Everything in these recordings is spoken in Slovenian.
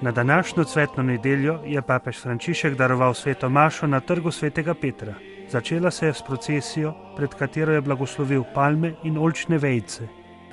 Na današnjo cvetno nedeljo je papež Frančišek daroval sveto mašo na trgu svetega Petra. Začela se je s procesijo, pred katero je blagoslovil palme in oljčne vejice.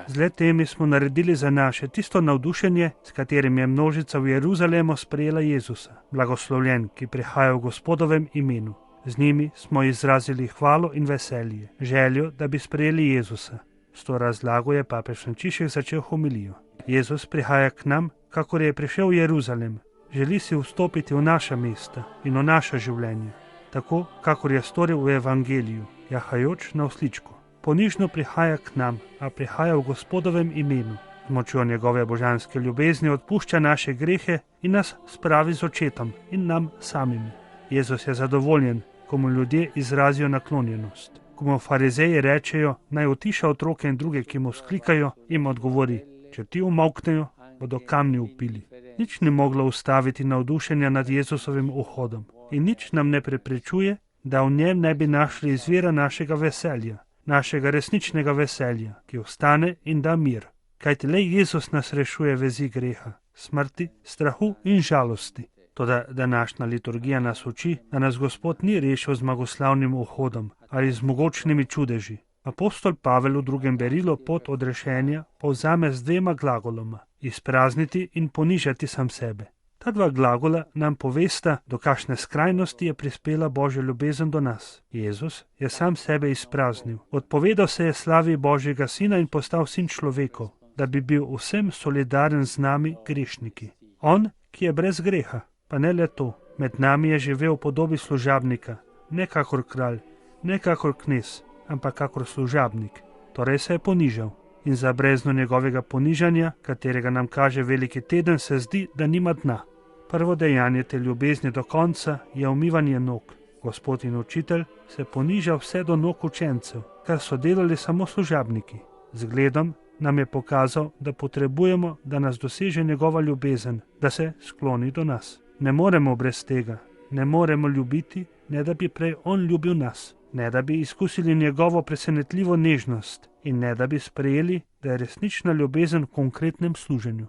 Z le-temi smo naredili za naše tisto navdušenje, s katerim je množica v Jeruzalemu sprejela Jezusa, blagoslovljen, ki prihaja v Gospodovem imenu. Z njimi smo izrazili hvalo in veselje, željo, da bi sprejeli Jezusa. S to razlago je papež Frančišek začel homilijo. Jezus prihaja k nam, kakor je prišel v Jeruzalem. Želi si vstopiti v naša mesta in v naša življenja, tako kakor je storil v Evangeliju, jahajoč na osličku. Ponižno prihaja k nam, a prihaja v Gospodovem imenu. Z močjo njegove božanske ljubezni odpušča naše grehe in nas spravi z očetom in nam samimi. Jezus je zadovoljen, ko mu ljudje izrazijo naklonjenost. Ko mu farizeji rečejo, naj utiša otroke in druge, ki mu vzklikajo, jim odgovori, če ti umolknejo, bodo kamni upili. Nič ni moglo ustaviti navdušenja nad Jezusovim vhodom in nič nam ne preprečuje, da v njem ne bi našli izvira našega veselja, našega resničnega veselja, ki ostane in da mir. Kajti le Jezus nas rešuje vezi greha, smrti, strahu in žalosti. Toda današnja liturgija nas uči, da nas Gospod ni rešil z zmagoslavnim vhodom ali z mogočnimi čudeži. Apostol Pavel v drugem berilu pot odrešenja povzame z dvema glagoloma: izprazniti in ponižati sam sebe. Ta dva glagola nam povesta, do kakšne skrajnosti je prispela Božja ljubezen do nas. Jezus je sam sebe izpraznil, odpovedal se je slavi Božjega Sina in postal sin človekov, da bi bil vsem solidaren z nami grešniki. On, ki je brez greha, pa ne le to, med nami je živel v podobi služabnika, ne kakor kralj, ne kakor knez, ampak kakor služabnik, torej se je ponižal. In za brezno njegovega ponižanja, katerega nam kaže veliki teden, se zdi, da nima dna. Prvo dejanje te ljubezni do konca je umivanje nog. Gospod in učitelj se poniža vse do nog učencev, kar so delali samo služabniki. Z gledom nam je pokazal, da potrebujemo, da nas doseže njegova ljubezen, da se skloni do nas. Ne moremo brez tega, ne moremo ljubiti, ne da bi prej on ljubil nas, ne da bi izkusili njegovo presenetljivo nežnost in ne da bi sprejeli, da je resnična ljubezen v konkretnem služenju.